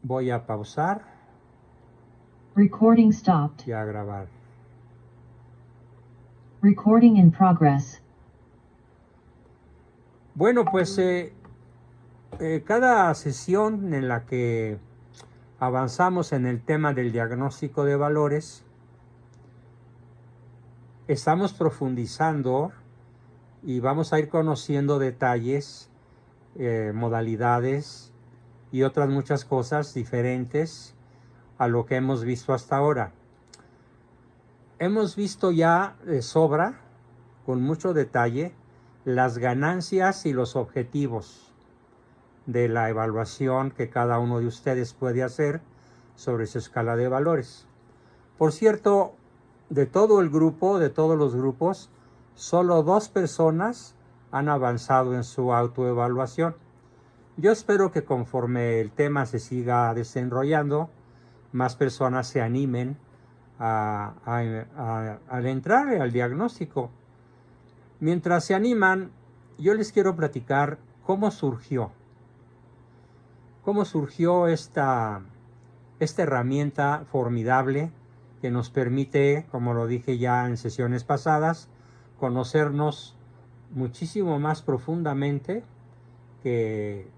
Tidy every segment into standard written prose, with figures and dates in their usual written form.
Voy a pausar Recording stopped. y a grabar. Recording in progress. Bueno, pues cada sesión en la que avanzamos en el tema del diagnóstico de valores, estamos profundizando y vamos a ir conociendo detalles, modalidades y otras muchas cosas diferentes a lo que hemos visto hasta ahora. Hemos visto ya de sobra, con mucho detalle, las ganancias y los objetivos de la evaluación que cada uno de ustedes puede hacer sobre su escala de valores. Por cierto, de todo el grupo, de todos los grupos, solo 2 personas han avanzado en su autoevaluación. Yo espero que conforme el tema se siga desenrollando, más personas se animen al entrar al diagnóstico. Mientras se animan, yo les quiero platicar cómo surgió esta herramienta formidable que nos permite, como lo dije ya en sesiones pasadas, conocernos muchísimo más profundamente que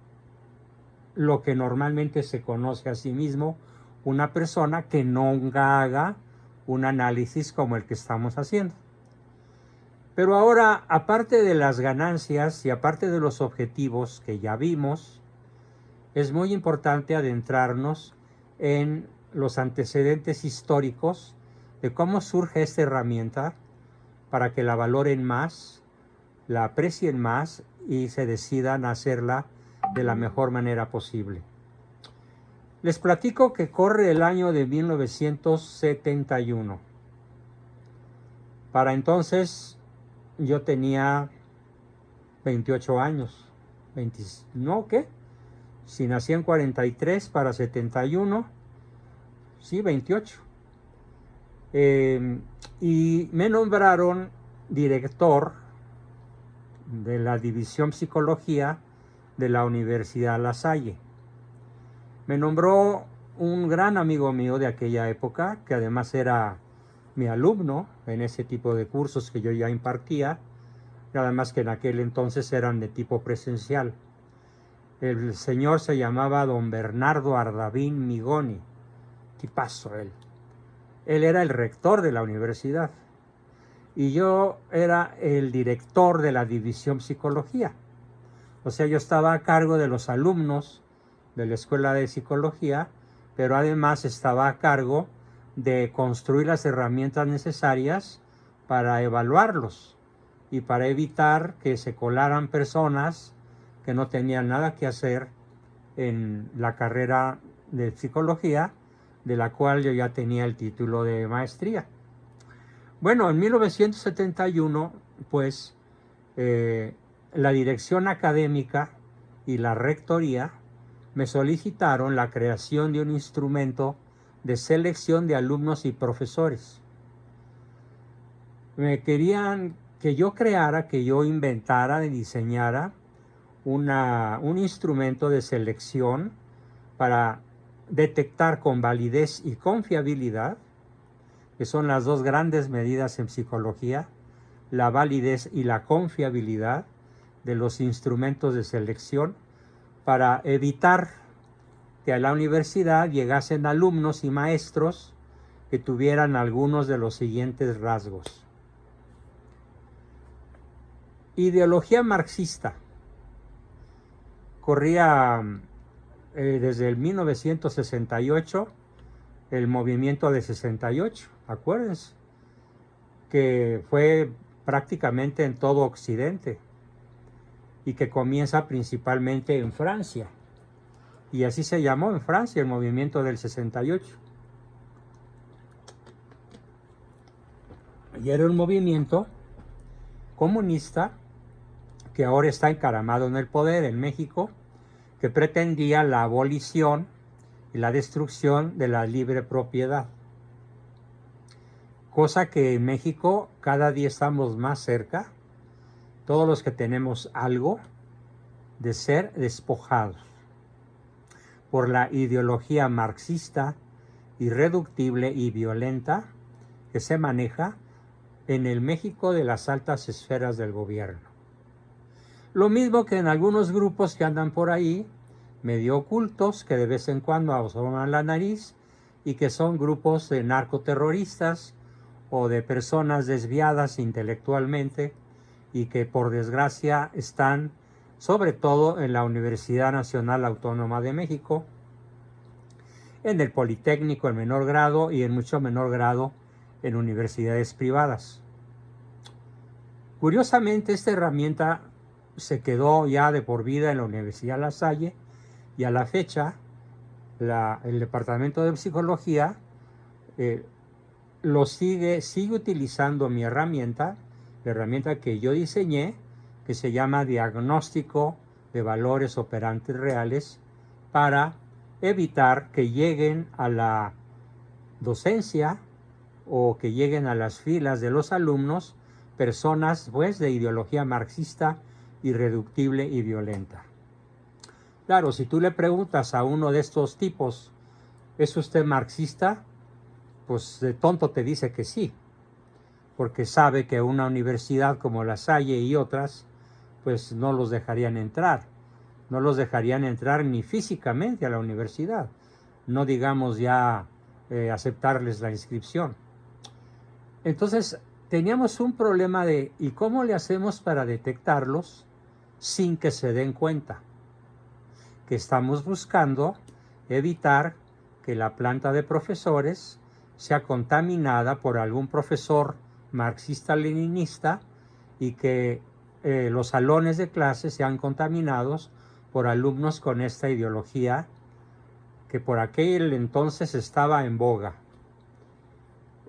lo que normalmente se conoce a sí mismo una persona que nunca haga un análisis como el que estamos haciendo. Pero ahora, aparte de las ganancias y aparte de los objetivos que ya vimos, es muy importante adentrarnos en los antecedentes históricos de cómo surge esta herramienta para que la valoren más, la aprecien más y se decidan a hacerla de la mejor manera posible. Les platico que corre el año de 1971. Para entonces yo tenía 28 años. Si nací en 43 para 71, sí, 28. Y me nombraron director de la División Psicología de la Universidad La Salle. Me nombró un gran amigo mío de aquella época, que además era mi alumno en ese tipo de cursos que yo ya impartía, nada más que en aquel entonces eran de tipo presencial. El señor se llamaba don Bernardo Ardavín Migoni, tipazo él. Él era el rector de la universidad y yo era el director de la División Psicología. O sea, yo estaba a cargo de los alumnos de la Escuela de Psicología, pero además estaba a cargo de construir las herramientas necesarias para evaluarlos y para evitar que se colaran personas que no tenían nada que hacer en la carrera de psicología, de la cual yo ya tenía el título de maestría. Bueno, en 1971, pues, la dirección académica y la rectoría me solicitaron la creación de un instrumento de selección de alumnos y profesores. Me querían que yo creara, que yo inventara y diseñara un instrumento de selección para detectar con validez y confiabilidad, que son las dos grandes medidas en psicología, la validez y la confiabilidad de los instrumentos de selección, para evitar que a la universidad llegasen alumnos y maestros que tuvieran algunos de los siguientes rasgos. Ideología marxista. Corría desde el 1968 el movimiento de 68, acuérdense, que fue prácticamente en todo Occidente y que comienza principalmente en Francia. Y así se llamó en Francia el movimiento del 68. Y era un movimiento comunista que ahora está encaramado en el poder en México, que pretendía la abolición y la destrucción de la libre propiedad. Cosa que en México cada día estamos más cerca, todos los que tenemos algo, de ser despojados. por la ideología marxista, irreductible y violenta que se maneja en el México de las altas esferas del gobierno. Lo mismo que en algunos grupos que andan por ahí, medio ocultos, que de vez en cuando asoman la nariz y que son grupos de narcoterroristas o de personas desviadas intelectualmente y que por desgracia están sobre todo en la Universidad Nacional Autónoma de México, en el Politécnico en menor grado y en mucho menor grado en universidades privadas. Curiosamente, esta herramienta se quedó ya de por vida en la Universidad La Salle y a la fecha el Departamento de Psicología lo sigue utilizando mi herramienta, la herramienta que yo diseñé, que se llama Diagnóstico de Valores Operantes Reales, para evitar que lleguen a la docencia o que lleguen a las filas de los alumnos personas pues de ideología marxista, irreductible y violenta. Claro, si tú le preguntas a uno de estos tipos, ¿es usted marxista? Pues de tonto te dice que sí, porque sabe que una universidad como La Salle y otras, pues no los dejarían entrar. No los dejarían entrar ni físicamente a la universidad, no digamos ya aceptarles la inscripción. Entonces, teníamos un problema de ¿y cómo le hacemos para detectarlos sin que se den cuenta? Que estamos buscando evitar que la planta de profesores sea contaminada por algún profesor marxista-leninista y que los salones de clase sean contaminados por alumnos con esta ideología que por aquel entonces estaba en boga.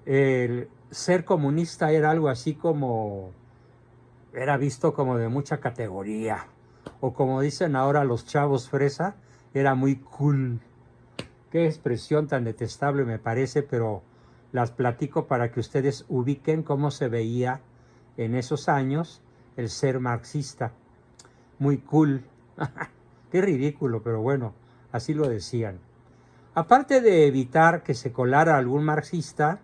El ser comunista era algo así como, era visto como de mucha categoría, o como dicen ahora los chavos fresa, era muy cool. Qué expresión tan detestable me parece, pero las platico para que ustedes ubiquen cómo se veía en esos años el ser marxista. Muy cool. Qué ridículo, pero bueno, así lo decían. Aparte de evitar que se colara algún marxista,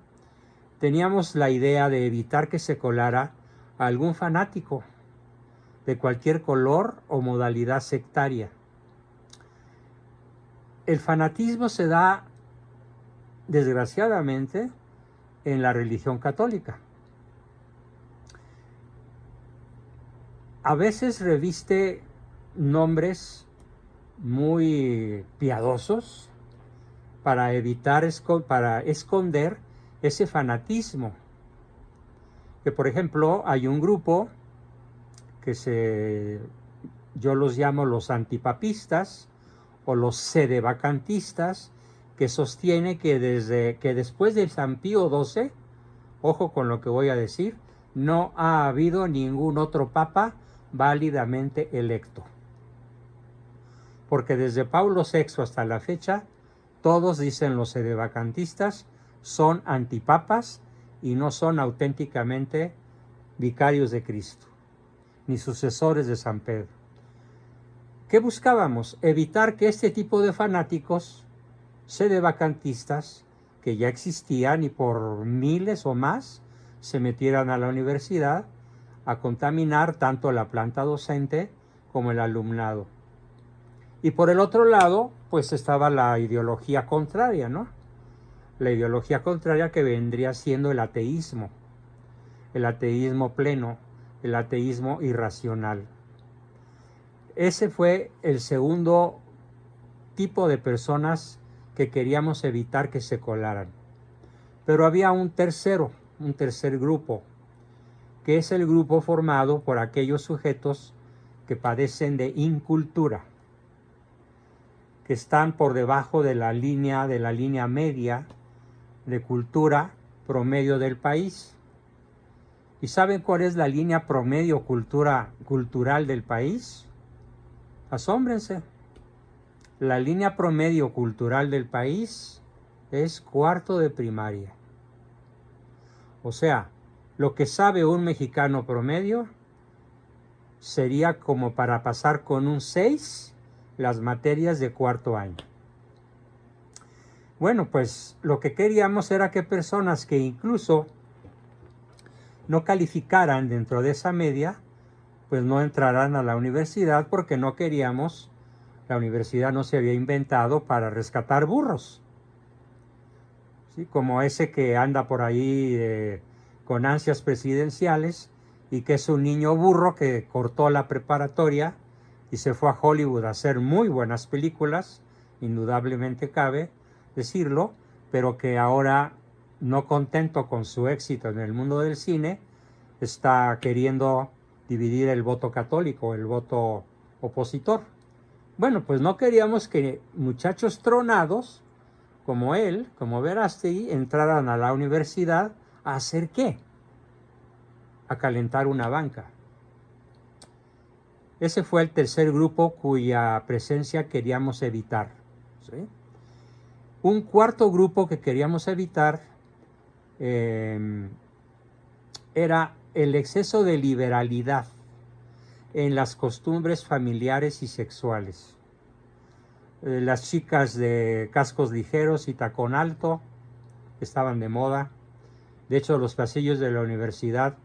teníamos la idea de evitar que se colara algún fanático de cualquier color o modalidad sectaria. El fanatismo se da, desgraciadamente, en la religión católica. A veces reviste nombres muy piadosos para evitar, para esconder ese fanatismo. Que por ejemplo hay un grupo que yo los llamo los antipapistas o los sedevacantistas, que sostiene que después de San Pío XII, ojo con lo que voy a decir, no ha habido ningún otro papa válidamente electo. Porque desde Pablo VI hasta la fecha, todos, dicen los sedevacantistas, son antipapas y no son auténticamente vicarios de Cristo, ni sucesores de San Pedro. ¿Qué buscábamos? Evitar que este tipo de fanáticos sedevacantistas, que ya existían y por miles o más, se metieran a la universidad a contaminar tanto la planta docente como el alumnado. Y por el otro lado, pues estaba la ideología contraria, ¿no? La ideología contraria que vendría siendo el ateísmo pleno, el ateísmo irracional. Ese fue el segundo tipo de personas que queríamos evitar que se colaran. Pero había un tercer grupo, que es el grupo formado por aquellos sujetos que padecen de incultura, que están por debajo de la línea media de cultura promedio del país. ¿Y saben cuál es la línea promedio cultural del país? Asómbrense. La línea promedio cultural del país es cuarto de primaria. O sea, lo que sabe un mexicano promedio sería como para pasar con un 6 las materias de cuarto año. Bueno, pues lo que queríamos era que personas que incluso no calificaran dentro de esa media, pues no entraran a la universidad porque no queríamos, la universidad no se había inventado para rescatar burros, ¿sí? Como ese que anda por ahí con ansias presidenciales y que es un niño burro que cortó la preparatoria y se fue a Hollywood a hacer muy buenas películas, indudablemente cabe decirlo, pero que ahora, no contento con su éxito en el mundo del cine, está queriendo dividir el voto católico, el voto opositor. Bueno, pues no queríamos que muchachos tronados como él, como Verástegui, entraran a la universidad a hacer ¿qué? A calentar una banca. Ese fue el tercer grupo cuya presencia queríamos evitar, ¿sí? Un cuarto grupo que queríamos evitar era el exceso de liberalidad en las costumbres familiares y sexuales. Las chicas de cascos ligeros y tacón alto estaban de moda. De hecho, los pasillos de la universidad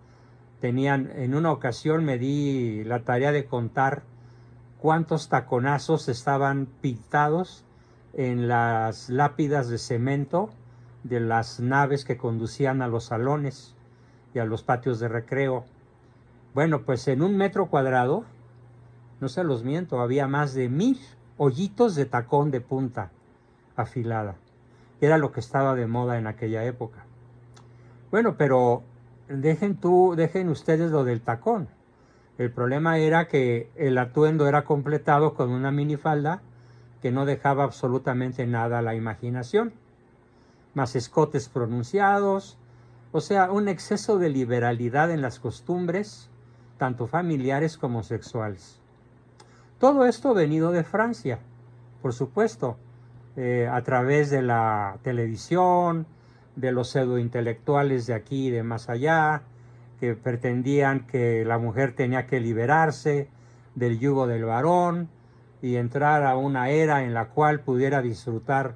tenían, en una ocasión me di la tarea de contar cuántos taconazos estaban pintados en las lápidas de cemento de las naves que conducían a los salones y a los patios de recreo. Bueno, pues en 1 metro cuadrado, no se los miento, había más de 1000 hoyitos de tacón de punta afilada. Era lo que estaba de moda en aquella época. Bueno, pero dejen ustedes lo del tacón. El problema era que el atuendo era completado con una minifalda que no dejaba absolutamente nada a la imaginación, más escotes pronunciados, o sea, un exceso de liberalidad en las costumbres, tanto familiares como sexuales. Todo esto venido de Francia, por supuesto, a través de la televisión, de los pseudointelectuales de aquí y de más allá, que pretendían que la mujer tenía que liberarse del yugo del varón y entrar a una era en la cual pudiera disfrutar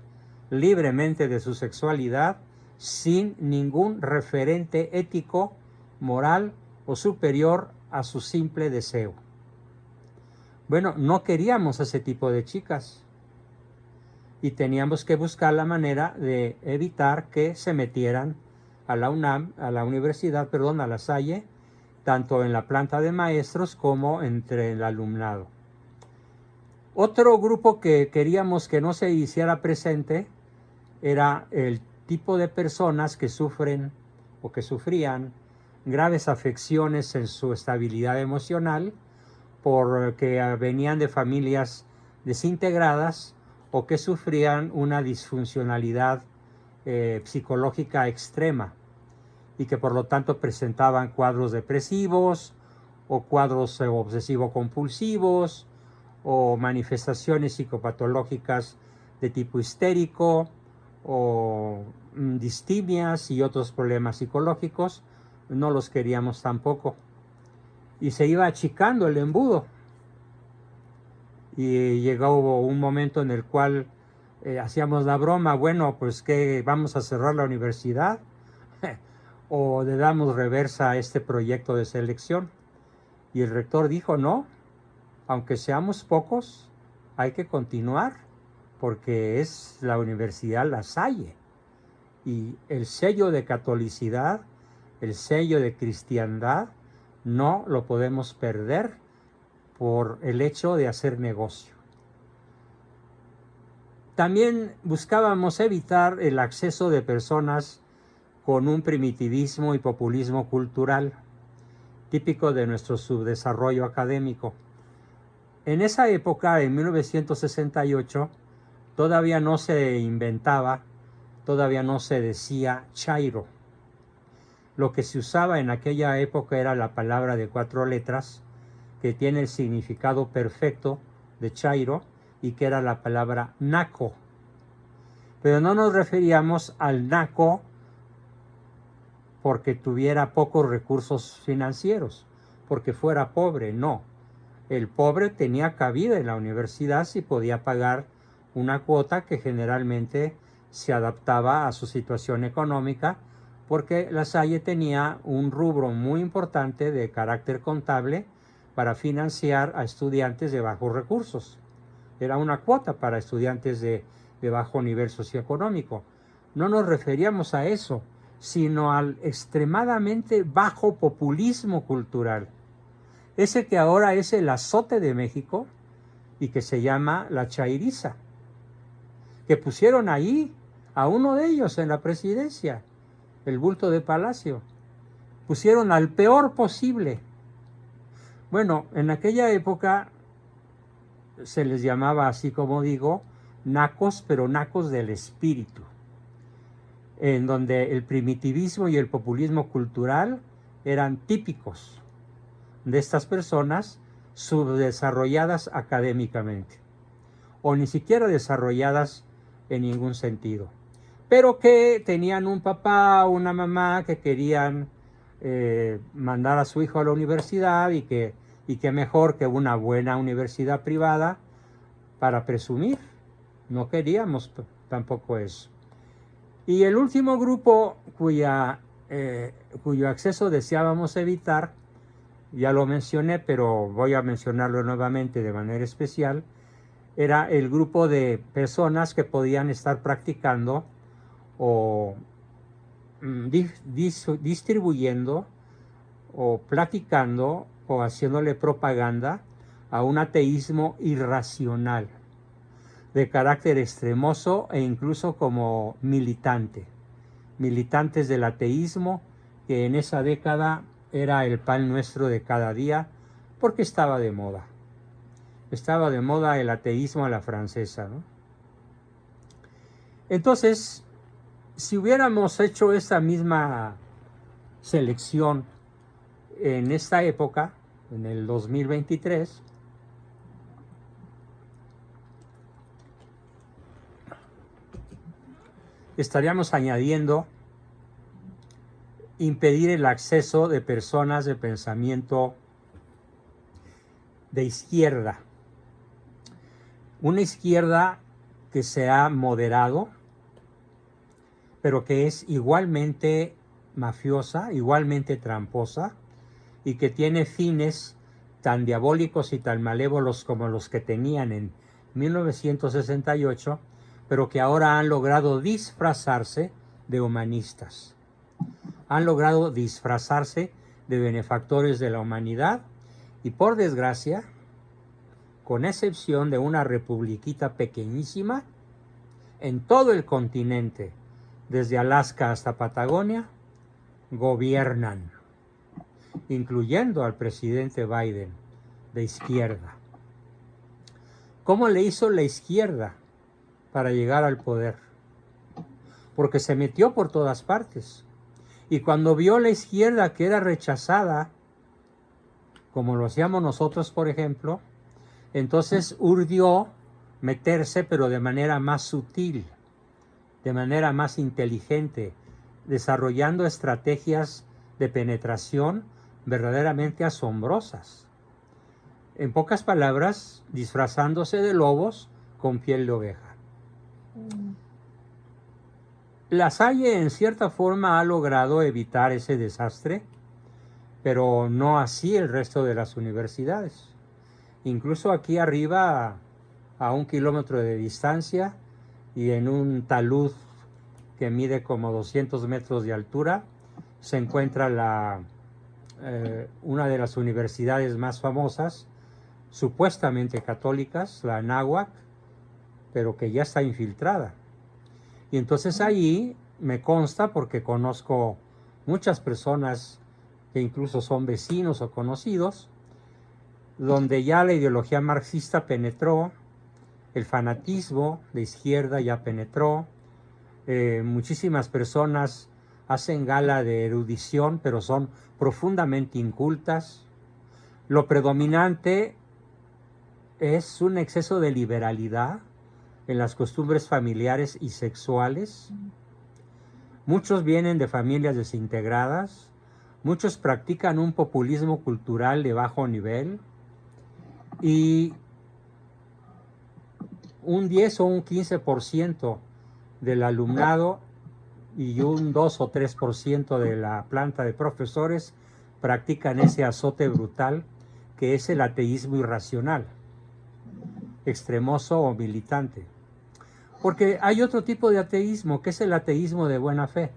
libremente de su sexualidad sin ningún referente ético, moral o superior a su simple deseo. Bueno, no queríamos ese tipo de chicas y teníamos que buscar la manera de evitar que se metieran a la UNAM, a la universidad, perdón, a la Salle, tanto en la planta de maestros como entre el alumnado. Otro grupo que queríamos que no se hiciera presente era el tipo de personas que sufren o que sufrían graves afecciones en su estabilidad emocional porque venían de familias desintegradas o que sufrían una disfuncionalidad psicológica extrema y que por lo tanto presentaban cuadros depresivos o cuadros obsesivo-compulsivos o manifestaciones psicopatológicas de tipo histérico o distimias y otros problemas psicológicos. No los queríamos tampoco. Y se iba achicando el embudo. Y llegó un momento en el cual hacíamos la broma, bueno, pues que vamos a cerrar la universidad o le damos reversa a este proyecto de selección. Y el rector dijo, no, aunque seamos pocos, hay que continuar porque es la Universidad La Salle. Y el sello de catolicidad, el sello de cristiandad, no lo podemos perder por el hecho de hacer negocio. También buscábamos evitar el acceso de personas con un primitivismo y populismo cultural, típico de nuestro subdesarrollo académico. En esa época, en 1968, todavía no se inventaba, todavía no se decía chairo. Lo que se usaba en aquella época era la palabra de 4 letras, que tiene el significado perfecto de chairo y que era la palabra naco. Pero no nos referíamos al naco porque tuviera pocos recursos financieros, porque fuera pobre, no. El pobre tenía cabida en la universidad si podía pagar una cuota que generalmente se adaptaba a su situación económica, porque La Salle tenía un rubro muy importante de carácter contable para financiar a estudiantes de bajos recursos. Era una cuota para estudiantes de bajo nivel socioeconómico. No nos referíamos a eso, sino al extremadamente bajo populismo cultural. Ese que ahora es el azote de México y que se llama la chairiza, que pusieron ahí a uno de ellos en la presidencia, el bulto de Palacio. Pusieron al peor posible. Bueno, en aquella época se les llamaba, así como digo, nacos, pero nacos del espíritu, en donde el primitivismo y el populismo cultural eran típicos de estas personas subdesarrolladas académicamente, o ni siquiera desarrolladas en ningún sentido, pero que tenían un papá o una mamá que querían mandar a su hijo a la universidad, y que mejor que una buena universidad privada para presumir. No queríamos tampoco eso. Y el último grupo cuyo acceso deseábamos evitar, ya lo mencioné, pero voy a mencionarlo nuevamente de manera especial, era el grupo de personas que podían estar practicando o distribuyendo o platicando o haciéndole propaganda a un ateísmo irracional, de carácter extremoso e incluso como militantes del ateísmo, que en esa década era el pan nuestro de cada día, porque estaba de moda. Estaba de moda el ateísmo a la francesa, ¿no? Entonces, si hubiéramos hecho esta misma selección en esta época, en el 2023, estaríamos añadiendo impedir el acceso de personas de pensamiento de izquierda. Una izquierda que se ha moderado, pero que es igualmente mafiosa, igualmente tramposa, y que tiene fines tan diabólicos y tan malévolos como los que tenían en 1968, pero que ahora han logrado disfrazarse de humanistas. Han logrado disfrazarse de benefactores de la humanidad, y por desgracia, con excepción de una republiquita pequeñísima, en todo el continente, desde Alaska hasta Patagonia, gobiernan, incluyendo al presidente Biden, de izquierda. ¿Cómo le hizo la izquierda para llegar al poder? Porque se metió por todas partes. Y cuando vio la izquierda que era rechazada, como lo hacíamos nosotros, por ejemplo, entonces urdió meterse, pero de manera más sutil, de manera más inteligente, desarrollando estrategias de penetración verdaderamente asombrosas. En pocas palabras, disfrazándose de lobos con piel de oveja. La Salle en cierta forma ha logrado evitar ese desastre, pero no así el resto de las universidades. Incluso aquí arriba, a 1 kilómetro de distancia y en un talud que mide como 200 metros de altura, se encuentra una de las universidades más famosas, supuestamente católicas, la Anáhuac, pero que ya está infiltrada. Y entonces ahí me consta, porque conozco muchas personas que incluso son vecinos o conocidos, donde ya la ideología marxista penetró, el fanatismo de izquierda ya penetró, muchísimas personas hacen gala de erudición, pero son profundamente incultas. Lo predominante es un exceso de liberalidad en las costumbres familiares y sexuales. Muchos vienen de familias desintegradas, muchos practican un populismo cultural de bajo nivel, y un 10 o un 15% del alumnado y un 2 o 3% de la planta de profesores practican ese azote brutal que es el ateísmo irracional, extremoso o militante. Porque hay otro tipo de ateísmo, que es el ateísmo de buena fe.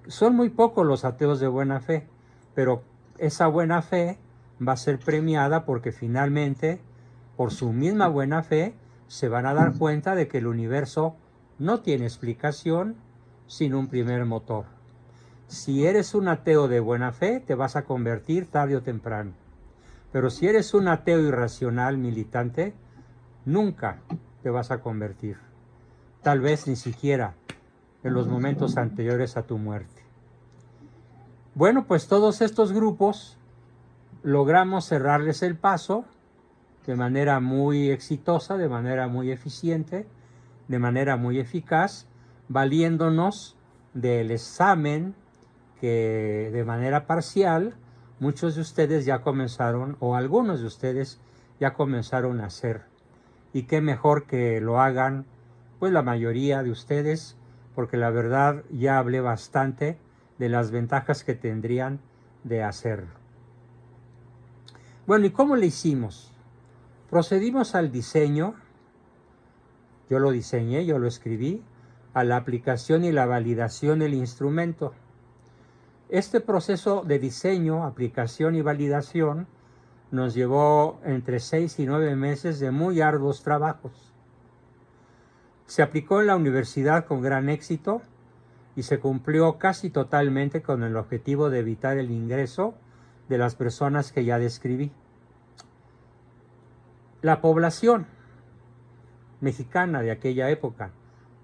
Son muy pocos los ateos de buena fe, pero esa buena fe va a ser premiada porque finalmente, por su misma buena fe, se van a dar cuenta de que el universo no tiene explicación sin un primer motor. Si eres un ateo de buena fe, te vas a convertir tarde o temprano. Pero si eres un ateo irracional, militante, nunca te vas a convertir. Tal vez ni siquiera en los momentos anteriores a tu muerte. Bueno, pues todos estos grupos logramos cerrarles el paso de manera muy exitosa, de manera muy eficiente, de manera muy eficaz, valiéndonos del examen que de manera parcial muchos de ustedes ya comenzaron, o algunos de ustedes ya comenzaron a hacer. Y qué mejor que lo hagan pues la mayoría de ustedes, porque la verdad ya hablé bastante de las ventajas que tendrían de hacerlo. Bueno, ¿y cómo le hicimos? Procedimos al diseño, yo lo diseñé, yo lo escribí, a la aplicación y la validación del instrumento. Este proceso de diseño, aplicación y validación nos llevó entre 6 y 9 meses de muy arduos trabajos. Se aplicó en la universidad con gran éxito y se cumplió casi totalmente con el objetivo de evitar el ingreso de las personas que ya describí. La población mexicana de aquella época,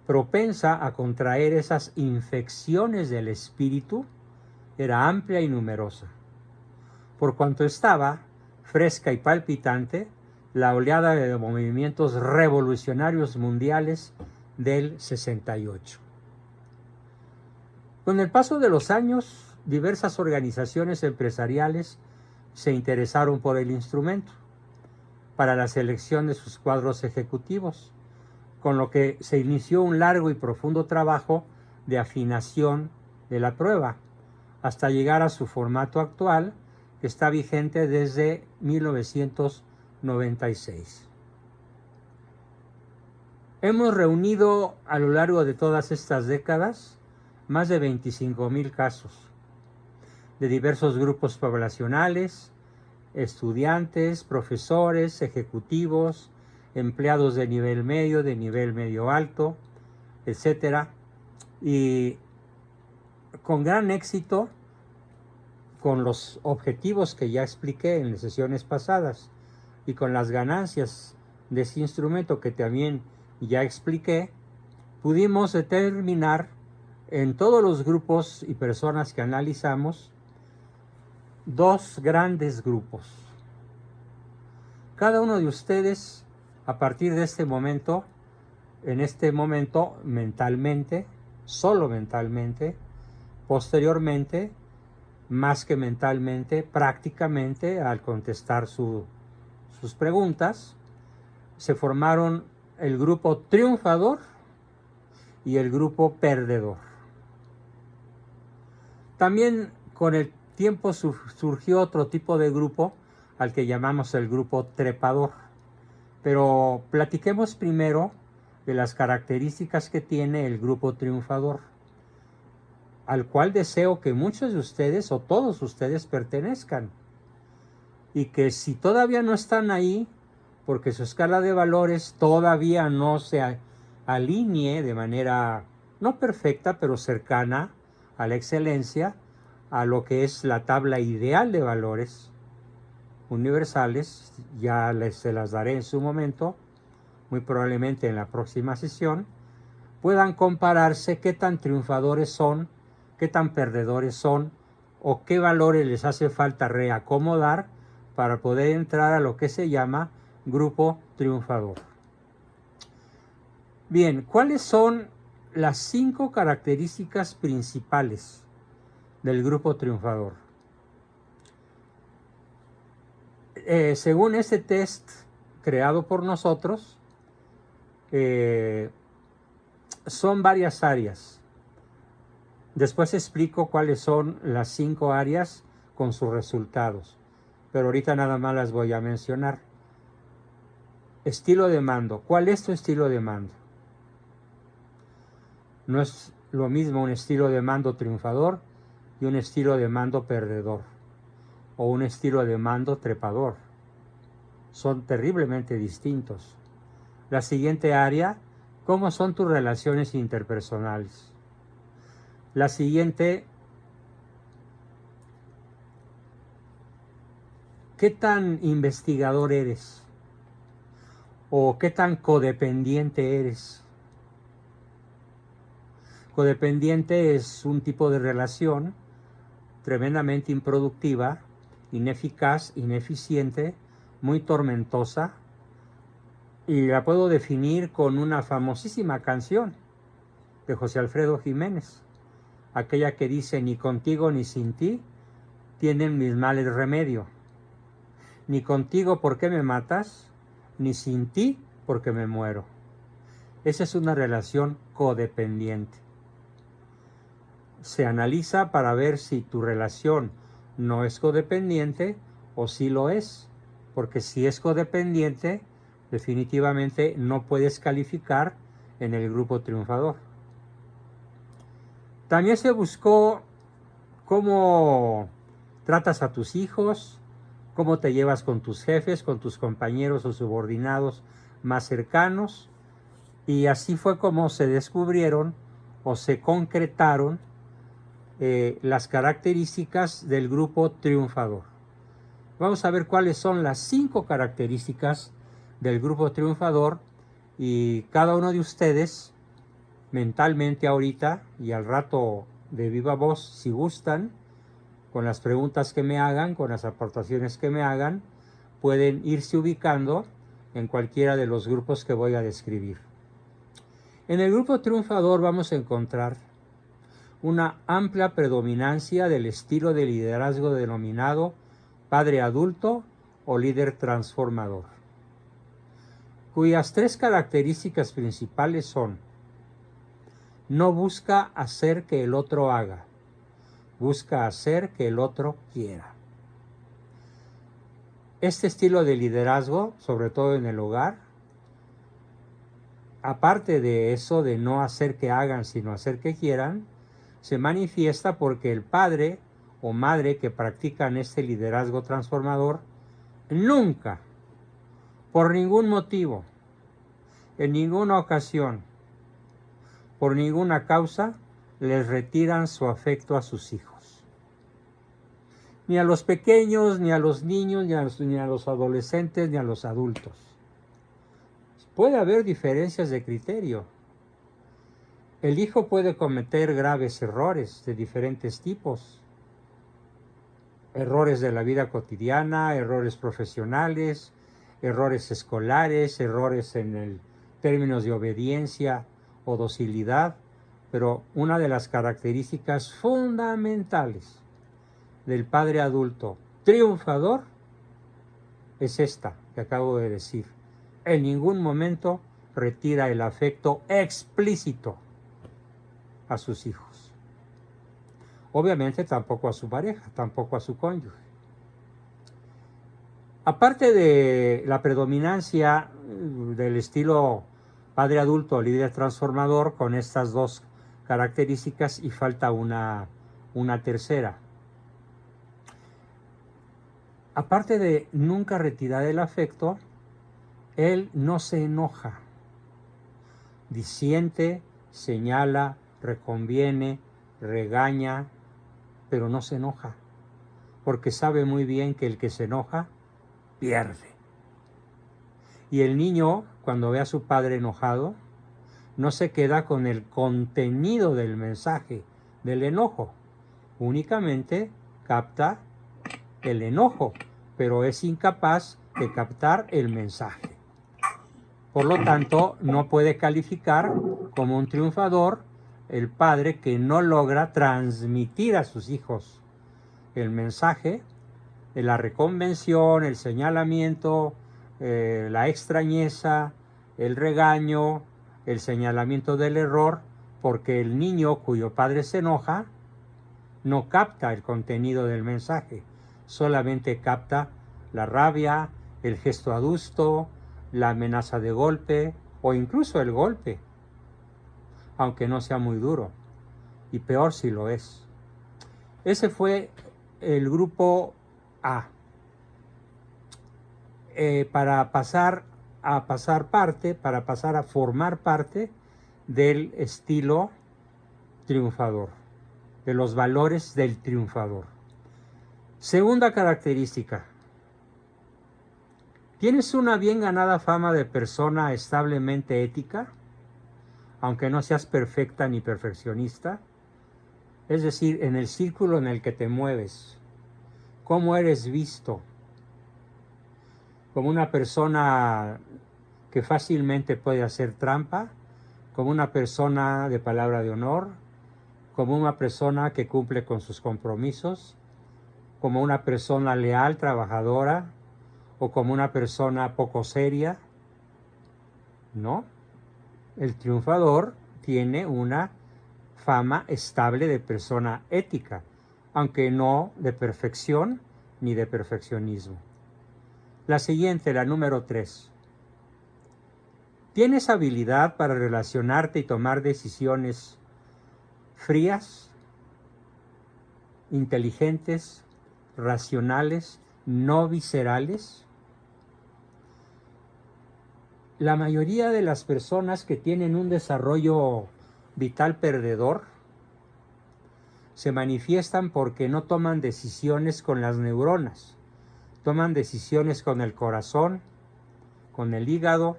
propensa a contraer esas infecciones del espíritu, era amplia y numerosa. Por cuanto estaba fresca y palpitante la oleada de movimientos revolucionarios mundiales del 68. Con el paso de los años, diversas organizaciones empresariales se interesaron por el instrumento para la selección de sus cuadros ejecutivos, con lo que se inició un largo y profundo trabajo de afinación de la prueba, hasta llegar a su formato actual, que está vigente desde 1996. Hemos reunido a lo largo de todas estas décadas más de 25,000 casos de diversos grupos poblacionales, estudiantes, profesores, ejecutivos, empleados de nivel medio alto, etcétera, y con gran éxito, con los objetivos que ya expliqué en las sesiones pasadas y con las ganancias de ese instrumento que también ya expliqué, pudimos determinar en todos los grupos y personas que analizamos dos grandes grupos. Cada uno de ustedes, a partir de este momento, en este momento mentalmente, solo mentalmente, posteriormente, más que mentalmente, prácticamente, al contestar sus preguntas, se formaron el grupo triunfador y el grupo perdedor. También con el tiempo surgió otro tipo de grupo al que llamamos el grupo trepador. Pero platiquemos primero de las características que tiene el grupo triunfador, al cual deseo que muchos de ustedes o todos ustedes pertenezcan. Y que si todavía no están ahí, porque su escala de valores todavía no se alinee de manera no perfecta, pero cercana a la excelencia, a lo que es la tabla ideal de valores universales, ya se las daré en su momento, muy probablemente en la próxima sesión, puedan compararse qué tan triunfadores son, qué tan perdedores son, o qué valores les hace falta reacomodar para poder entrar a lo que se llama grupo triunfador. Bien, ¿cuáles son las 5 características principales del grupo triunfador? Según este test creado por nosotros, son varias áreas. Después explico cuáles son las 5 áreas con sus resultados, pero ahorita nada más las voy a mencionar. Estilo de mando. ¿Cuál es tu estilo de mando? No es lo mismo un estilo de mando triunfador y un estilo de mando perdedor, o un estilo de mando trepador. Son terriblemente distintos. La siguiente área, ¿cómo son tus relaciones interpersonales? La siguiente, ¿qué tan investigador eres? ¿O qué tan codependiente eres? Codependiente es un tipo de relación tremendamente improductiva, ineficaz, ineficiente, muy tormentosa, y la puedo definir con una famosísima canción de José Alfredo Jiménez, aquella que dice: ni contigo ni sin ti tienen mis males remedio, ni contigo porque me matas, ni sin ti porque me muero. Esa es una relación codependiente. Se analiza para ver si tu relación no es codependiente o si lo es, porque si es codependiente, definitivamente no puedes calificar en el grupo triunfador. También se buscó cómo tratas a tus hijos, cómo te llevas con tus jefes, con tus compañeros o subordinados más cercanos, y así fue como se descubrieron o se concretaron las características del grupo triunfador. Vamos a ver cuáles son las 5 características del grupo triunfador, y cada uno de ustedes mentalmente ahorita y al rato de viva voz, si gustan, con las preguntas que me hagan, con las aportaciones que me hagan, pueden irse ubicando en cualquiera de los grupos que voy a describir. En el grupo triunfador vamos a encontrar una amplia predominancia del estilo de liderazgo denominado padre adulto o líder transformador, cuyas 3 características principales son: no busca hacer que el otro haga, busca hacer que el otro quiera. Este estilo de liderazgo, sobre todo en el hogar, aparte de eso de no hacer que hagan, sino hacer que quieran, se manifiesta porque el padre o madre que practican este liderazgo transformador nunca, por ningún motivo, en ninguna ocasión, por ninguna causa, les retiran su afecto a sus hijos. Ni a los pequeños, ni a los niños, ni a los adolescentes, ni a los adultos. Puede haber diferencias de criterio. El hijo puede cometer graves errores de diferentes tipos. Errores de la vida cotidiana, errores profesionales, errores escolares, errores en términos de obediencia o docilidad, pero una de las características fundamentales del padre adulto triunfador es esta que acabo de decir: en ningún momento retira el afecto explícito a sus hijos. Obviamente tampoco a su pareja, tampoco a su cónyuge. Aparte de la predominancia del estilo padre adulto, líder transformador, con estas 2 características, y falta una tercera. Aparte de nunca retirar el afecto, él no se enoja. Disiente, señala, reconviene, regaña, pero no se enoja, porque sabe muy bien que el que se enoja pierde. Y el niño, cuando ve a su padre enojado, no se queda con el contenido del mensaje del enojo, únicamente capta el enojo, pero es incapaz de captar el mensaje. Por lo tanto, no puede calificar como un triunfador el padre que no logra transmitir a sus hijos el mensaje de la reconvención, el señalamiento, la extrañeza, el regaño, el señalamiento del error, porque el niño cuyo padre se enoja no capta el contenido del mensaje, solamente capta la rabia, el gesto adusto, la amenaza de golpe o incluso el golpe, aunque no sea muy duro, y peor si lo es. Ese fue el grupo A. Para pasar a formar parte del estilo triunfador, de los valores del triunfador. Segunda característica: ¿tienes una bien ganada fama de persona establemente ética, aunque no seas perfecta ni perfeccionista? Es decir, en el círculo en el que te mueves, ¿cómo eres visto? ¿Como una persona que fácilmente puede hacer trampa? ¿Como una persona de palabra de honor? ¿Como una persona que cumple con sus compromisos? ¿Como una persona leal, trabajadora? ¿O como una persona poco seria? No. El triunfador tiene una fama estable de persona ética, aunque no de perfección ni de perfeccionismo. La siguiente, la número 3. ¿Tienes habilidad para relacionarte y tomar decisiones frías, inteligentes, racionales, no viscerales? La mayoría de las personas que tienen un desarrollo vital perdedor se manifiestan porque no toman decisiones con las neuronas, toman decisiones con el corazón, con el hígado,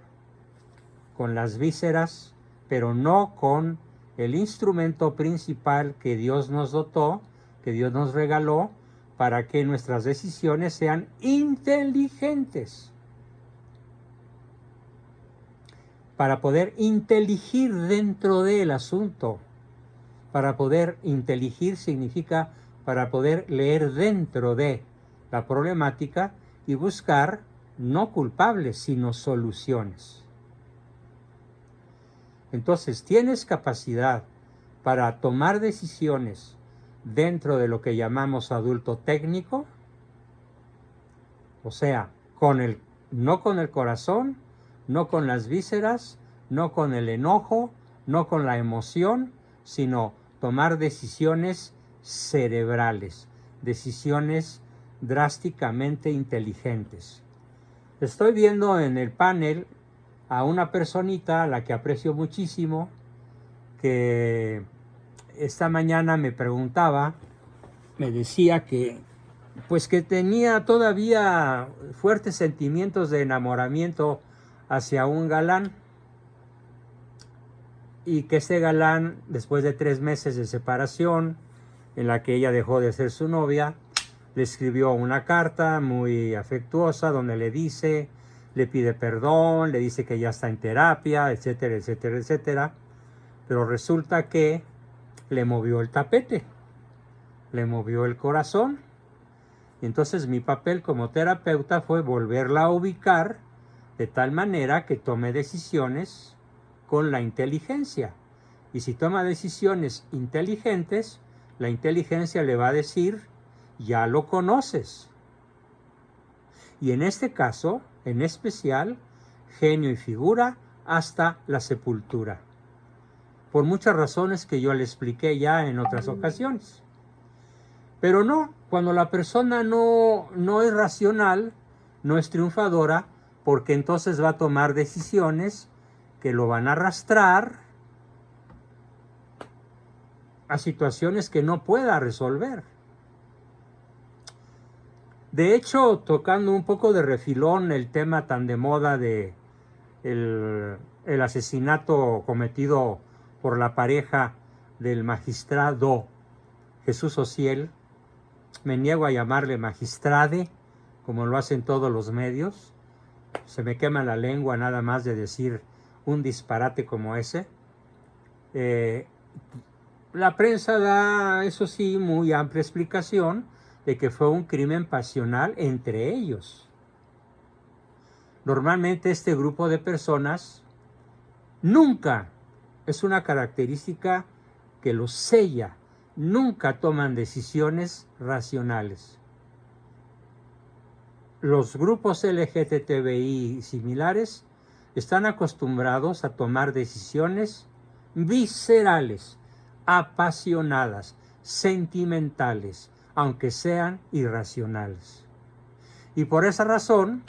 con las vísceras, pero no con el instrumento principal que Dios nos dotó, que Dios nos regaló, para que nuestras decisiones sean inteligentes. Para poder inteligir dentro del asunto. Para poder inteligir significa para poder leer dentro de la problemática y buscar no culpables, sino soluciones. Entonces, tienes capacidad para tomar decisiones dentro de lo que llamamos adulto técnico, o sea, no con el corazón, no con las vísceras, no con el enojo, no con la emoción, sino tomar decisiones cerebrales, decisiones drásticamente inteligentes. Estoy viendo en el panel a una personita a la que aprecio muchísimo, que esta mañana me preguntaba, me decía que tenía todavía fuertes sentimientos de enamoramiento hacia un galán, y que ese galán, después de 3 meses de separación, en la que ella dejó de ser su novia, le escribió una carta muy afectuosa donde le pide perdón, le dice que ya está en terapia, etcétera, etcétera, etcétera. Pero resulta que le movió el tapete, le movió el corazón. Y entonces mi papel como terapeuta fue volverla a ubicar de tal manera que tome decisiones con la inteligencia. Y si toma decisiones inteligentes, la inteligencia le va a decir, ya lo conoces. Y en este caso, en especial, genio y figura hasta la sepultura. Por muchas razones que yo le expliqué ya en otras ocasiones. Pero no, cuando la persona no es racional, no es triunfadora, porque entonces va a tomar decisiones que lo van a arrastrar a situaciones que no pueda resolver. De hecho, tocando un poco de refilón el tema tan de moda de el asesinato cometido por la pareja del magistrado Jesús Ociel, me niego a llamarle magistrade, como lo hacen todos los medios. Se me quema la lengua nada más de decir un disparate como ese. La prensa da, eso sí, muy amplia explicación de que fue un crimen pasional entre ellos. Normalmente este grupo de personas Nunca, es una característica que los sella, nunca toman decisiones racionales. Los grupos LGTBI y similares están acostumbrados a tomar decisiones viscerales, apasionadas, sentimentales, aunque sean irracionales. Y por esa razón,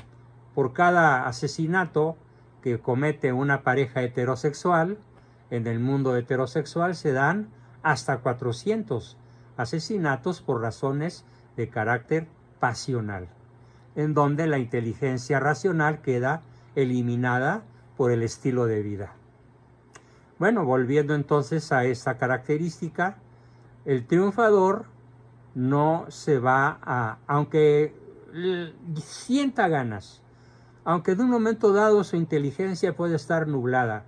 por cada asesinato que comete una pareja heterosexual, en el mundo heterosexual se dan hasta 400 asesinatos por razones de carácter pasional, en donde la inteligencia racional queda eliminada por el estilo de vida. Bueno, volviendo entonces a esta característica, el triunfador no se va a, aunque sienta ganas, aunque de un momento dado su inteligencia puede estar nublada,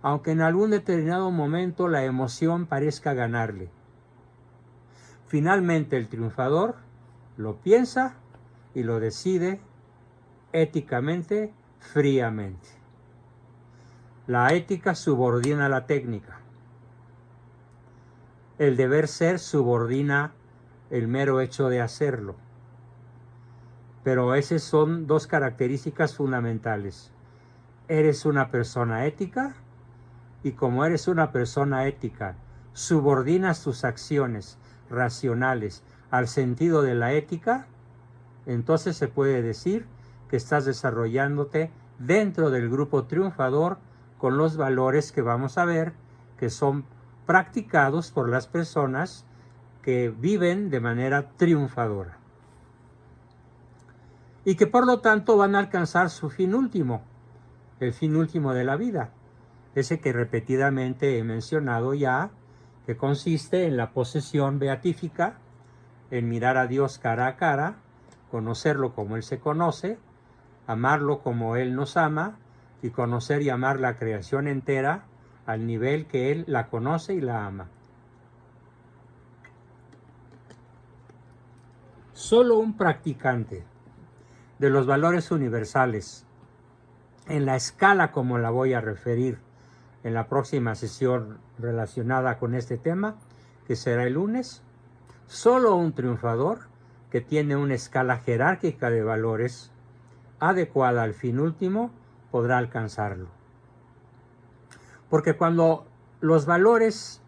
aunque en algún determinado momento la emoción parezca ganarle. Finalmente el triunfador lo piensa y lo decide éticamente, fríamente. La ética subordina la técnica. El deber ser subordina el mero hecho de hacerlo. Pero esas son dos características fundamentales. Eres una persona ética y como eres una persona ética, subordinas tus acciones racionales al sentido de la ética, entonces se puede decir que estás desarrollándote dentro del grupo triunfador con los valores que vamos a ver que son practicados por las personas que viven de manera triunfadora y que por lo tanto van a alcanzar su fin último, el fin último de la vida, ese que repetidamente he mencionado ya, que consiste en la posesión beatífica, en mirar a Dios cara a cara, conocerlo como Él se conoce, amarlo como Él nos ama y conocer y amar la creación entera al nivel que Él la conoce y la ama. Solo un practicante de los valores universales, en la escala como la voy a referir en la próxima sesión relacionada con este tema, que será el lunes, solo un triunfador que tiene una escala jerárquica de valores adecuada al fin último podrá alcanzarlo. Porque cuando los valores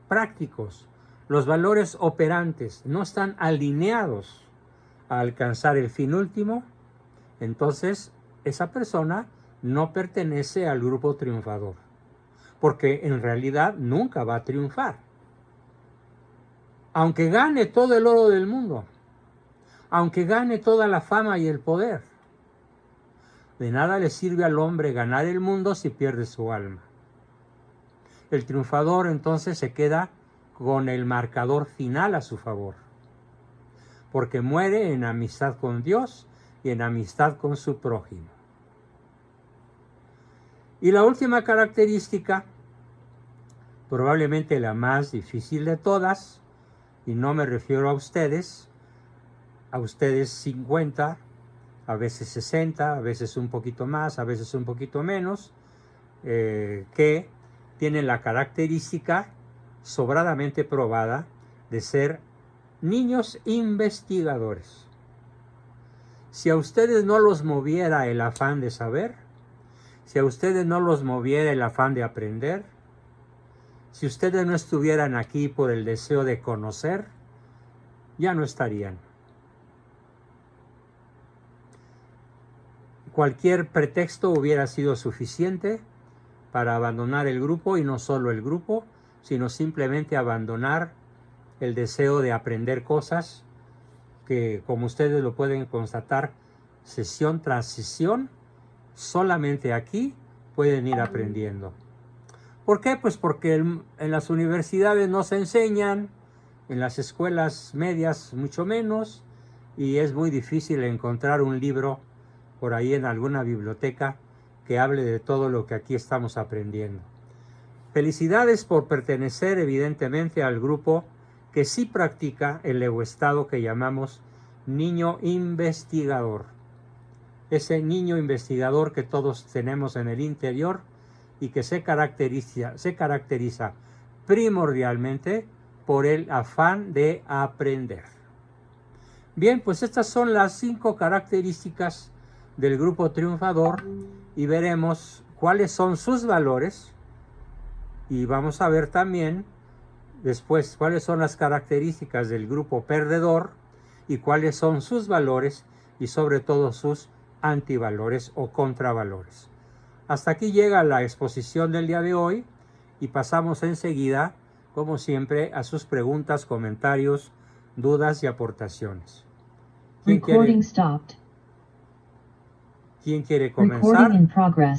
prácticos, los valores operantes no están alineados a alcanzar el fin último, entonces esa persona no pertenece al grupo triunfador, porque en realidad nunca va a triunfar. Aunque gane todo el oro del mundo, aunque gane toda la fama y el poder, de nada le sirve al hombre ganar el mundo si pierde su alma. El triunfador entonces se queda con el marcador final a su favor, porque muere en amistad con Dios y en amistad con su prójimo. Y la última característica, probablemente la más difícil de todas, y no me refiero a ustedes 50, a veces 60, a veces un poquito más, a veces un poquito menos, que tienen la característica sobradamente probada de ser niños investigadores. Si a ustedes no los moviera el afán de saber, si a ustedes no los moviera el afán de aprender, si ustedes no estuvieran aquí por el deseo de conocer, ya no estarían. Cualquier pretexto hubiera sido suficiente para abandonar el grupo, y no solo el grupo, sino simplemente abandonar el deseo de aprender cosas que, como ustedes lo pueden constatar, sesión tras sesión, solamente aquí pueden ir aprendiendo. ¿Por qué? Pues porque en las universidades no se enseñan, en las escuelas medias mucho menos, y es muy difícil encontrar un libro por ahí en alguna biblioteca que hable de todo lo que aquí estamos aprendiendo. Felicidades por pertenecer evidentemente al grupo que sí practica el egoestado que llamamos niño investigador. Ese niño investigador que todos tenemos en el interior y que se caracteriza primordialmente por el afán de aprender. Bien, pues estas son las 5 características del grupo triunfador y veremos cuáles son sus valores y vamos a ver también después cuáles son las características del grupo perdedor y cuáles son sus valores y sobre todo sus antivalores o contravalores. Hasta aquí llega la exposición del día de hoy y pasamos enseguida, como siempre, a sus preguntas, comentarios, dudas y aportaciones. ¿Quién Recording stopped. quiere Recording comenzar? in progress.